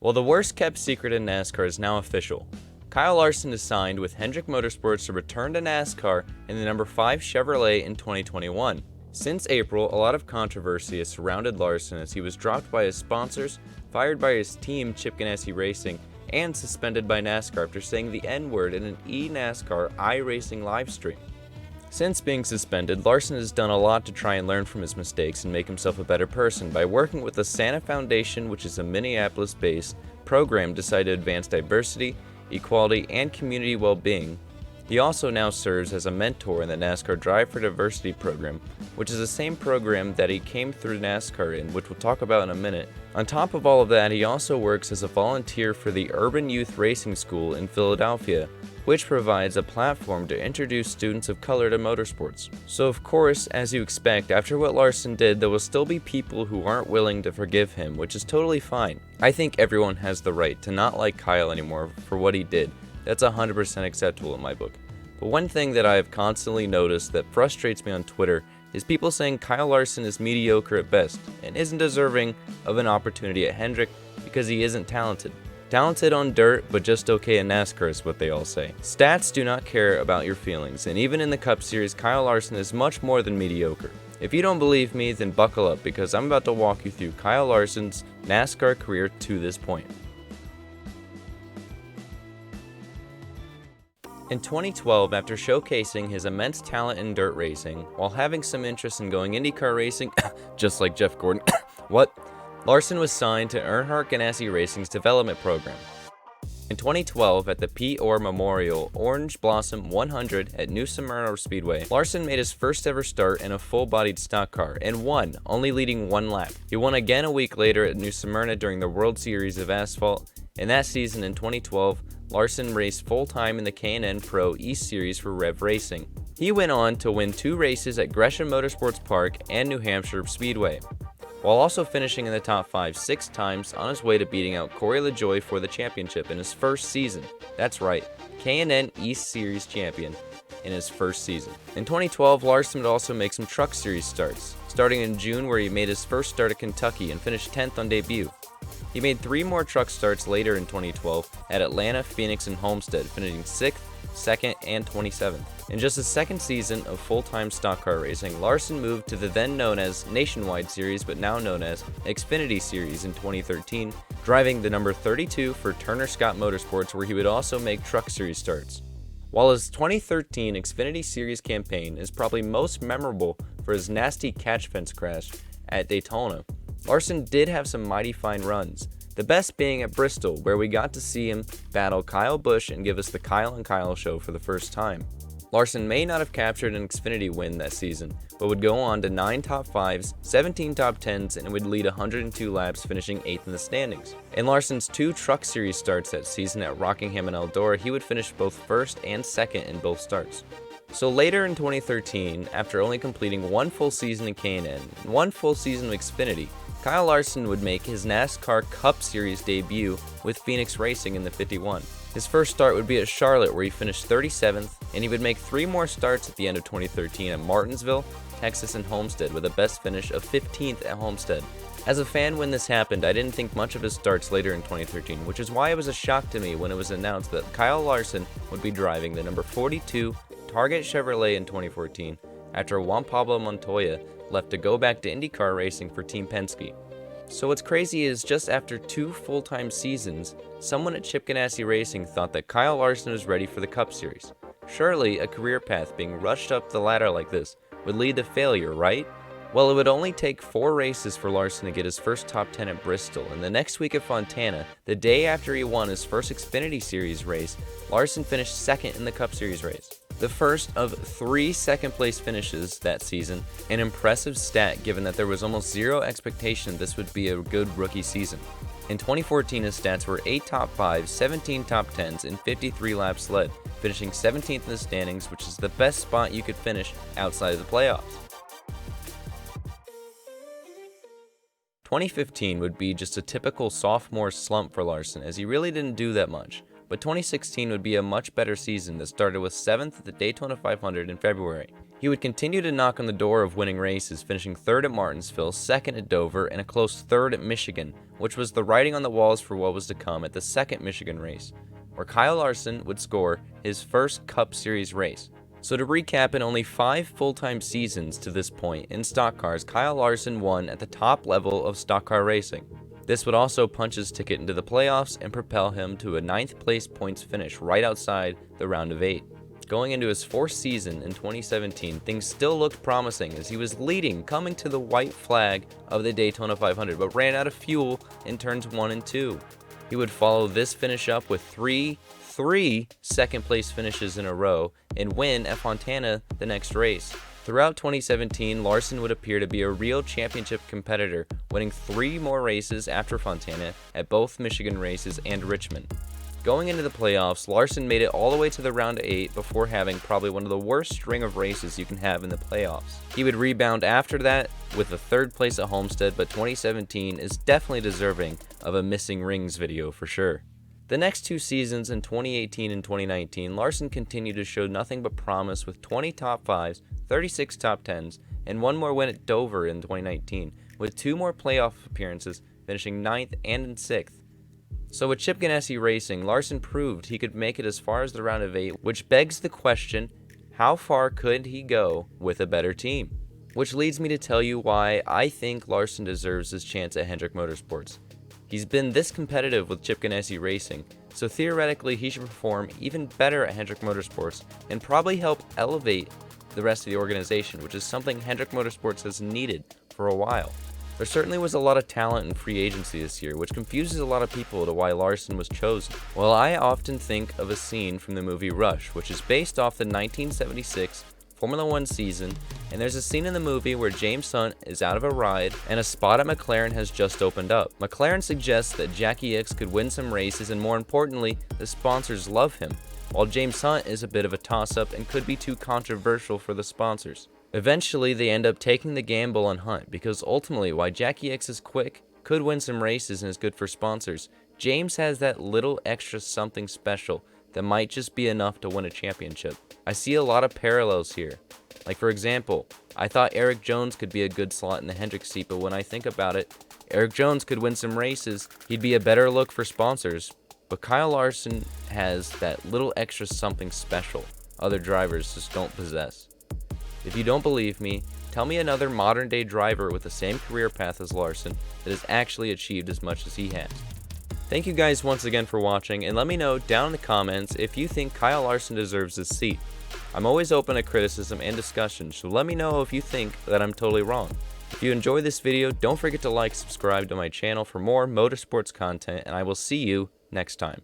Well, the worst kept secret in NASCAR is now official. Kyle Larson is signed with Hendrick Motorsports to return to NASCAR in the number 5 Chevrolet in 2021. Since April, a lot of controversy has surrounded Larson as he was dropped by his sponsors, fired by his team Chip Ganassi Racing, and suspended by NASCAR after saying the N-word in an eNASCAR iRacing livestream. Since being suspended, Larson has done a lot to try and learn from his mistakes and make himself a better person by working with the Santa Foundation, which is a Minneapolis-based program designed to advance diversity, equality, and community well-being. He also now serves as a mentor in the NASCAR Drive for Diversity program, which is the same program that he came through NASCAR in, which we'll talk about in a minute. On top of all of that, he also works as a volunteer for the Urban Youth Racing School in Philadelphia, which provides a platform to introduce students of color to motorsports. So of course, as you expect, after what Larson did, there will still be people who aren't willing to forgive him, which is totally fine. I think everyone has the right to not like Kyle anymore for what he did. That's 100% acceptable in my book. But one thing that I have constantly noticed that frustrates me on Twitter is people saying Kyle Larson is mediocre at best and isn't deserving of an opportunity at Hendrick because he isn't talented. Talented on dirt, but just okay in NASCAR is what they all say. Stats do not care about your feelings, and even in the Cup Series, Kyle Larson is much more than mediocre. If you don't believe me, then buckle up because I'm about to walk you through Kyle Larson's NASCAR career to this point. In 2012, after showcasing his immense talent in dirt racing, while having some interest in going IndyCar racing, just like Jeff Gordon, Larson was signed to Earnhardt Ganassi Racing's development program. In 2012, at the P. Orr Memorial Orange Blossom 100 at New Smyrna Speedway, Larson made his first ever start in a full-bodied stock car and won, only leading one lap. He won again a week later at New Smyrna during the World Series of Asphalt. In that season in 2012, Larson raced full-time in the K&N Pro East Series for Rev Racing. He went on to win 2 races at Gresham Motorsports Park and New Hampshire Speedway, while also finishing in the top 5 6 times on his way to beating out Corey LaJoie for the championship in his first season. That's right, K&N East Series champion in his first season. In 2012, Larson would also make some Truck Series starts, starting in June where he made his first start at Kentucky and finished 10th on debut. He made 3 more truck starts later in 2012 at Atlanta, Phoenix, and Homestead, finishing 6th, 2nd, and 27th. In just his second season of full-time stock car racing, Larson moved to the then known as Nationwide Series but now known as Xfinity Series in 2013, driving the number 32 for Turner Scott Motorsports, where he would also make Truck Series starts. While his 2013 Xfinity Series campaign is probably most memorable for his nasty catch fence crash at Daytona, Larson did have some mighty fine runs, the best being at Bristol, where we got to see him battle Kyle Busch and give us the Kyle and Kyle show for the first time. Larson may not have captured an Xfinity win that season, but would go on to 9 top 5s, 17 top 10s, and would lead 102 laps, finishing 8th in the standings. In Larson's 2 Truck Series starts that season at Rockingham and Eldora, he would finish both 1st and 2nd in both starts. So later in 2013, after only completing 1 full season in K&N and 1 full season of Xfinity, Kyle Larson would make his NASCAR Cup Series debut with Phoenix Racing in the 51. His first start would be at Charlotte, where he finished 37th, and he would make 3 more starts at the end of 2013 at Martinsville, Texas, and Homestead, with a best finish of 15th at Homestead. As a fan when this happened, I didn't think much of his starts later in 2013, which is why it was a shock to me when it was announced that Kyle Larson would be driving the number 42 Target Chevrolet in 2014, after Juan Pablo Montoya left to go back to IndyCar racing for Team Penske. So what's crazy is just after 2 full-time seasons, someone at Chip Ganassi Racing thought that Kyle Larson was ready for the Cup Series. Surely a career path being rushed up the ladder like this would lead to failure, right? Well, it would only take 4 races for Larson to get his first top 10 at Bristol, and the next week at Fontana, the day after he won his first Xfinity Series race, Larson finished 2nd in the Cup Series race. The first of 3 second-place finishes that season, an impressive stat given that there was almost zero expectation this would be a good rookie season. In 2014, his stats were 8 top 5s, 17 top 10s, and 53 laps led, finishing 17th in the standings, which is the best spot you could finish outside of the playoffs. 2015 would be just a typical sophomore slump for Larson, as he really didn't do that much. But 2016 would be a much better season that started with 7th at the Daytona 500 in February. He He would continue to knock on the door of winning races, finishing 3rd at Martinsville, 2nd at Dover, and a close 3rd at Michigan, which was the writing on the walls for what was to come at the 2nd Michigan race, where Kyle Larson would score his first Cup Series race. So to recap, in only 5 full-time seasons to this point in stock cars, Kyle Larson won at the top level of stock car racing. This would also punch his ticket into the playoffs and propel him to a 9th place points finish right outside the round of 8. Going into his 4th season in 2017, things still looked promising as he was leading coming to the white flag of the Daytona 500, but ran out of fuel in turns 1 and 2. He would follow this finish up with three second place finishes in a row and win at Fontana the next race. Throughout 2017, Larson would appear to be a real championship competitor, winning 3 more races after Fontana at both Michigan races and Richmond. Going into the playoffs, Larson made it all the way to the round of 8 before having probably one of the worst string of races you can have in the playoffs. He would rebound after that with a 3rd place at Homestead, but 2017 is definitely deserving of a missing rings video for sure. The next 2 seasons in 2018 and 2019, Larson continued to show nothing but promise with 20 top 5s, 36 top 10s, and 1 more win at Dover in 2019, with 2 more playoff appearances, finishing 9th and in 6th. So with Chip Ganassi Racing, Larson proved he could make it as far as the round of 8, which begs the question, how far could he go with a better team? Which leads me to tell you why I think Larson deserves his chance at Hendrick Motorsports. He's been this competitive with Chip Ganassi Racing, so theoretically he should perform even better at Hendrick Motorsports and probably help elevate the rest of the organization, which is something Hendrick Motorsports has needed for a while. There certainly was a lot of talent in free agency this year, which confuses a lot of people to why Larson was chosen. Well, I often think of a scene from the movie Rush, which is based off the 1976 Formula 1 season, and there's a scene in the movie where James Hunt is out of a ride and a spot at McLaren has just opened up. McLaren suggests that Jackie Ickx could win some races, and more importantly, the sponsors love him, while James Hunt is a bit of a toss-up and could be too controversial for the sponsors. Eventually, they end up taking the gamble on Hunt because ultimately, while Jackie Ickx is quick, could win some races, and is good for sponsors, James has that little extra something special that might just be enough to win a championship. I see a lot of parallels here. Like for example, I thought Eric Jones could be a good slot in the Hendrick seat, but when I think about it, Eric Jones could win some races, he'd be a better look for sponsors, but Kyle Larson has that little extra something special other drivers just don't possess. If you don't believe me, tell me another modern day driver with the same career path as Larson that has actually achieved as much as he has. Thank you guys once again for watching, and let me know down in the comments if you think Kyle Larson deserves this seat. I'm always open to criticism and discussion, so let me know if you think that I'm totally wrong. If you enjoyed this video, don't forget to like, subscribe to my channel for more motorsports content, and I will see you next time.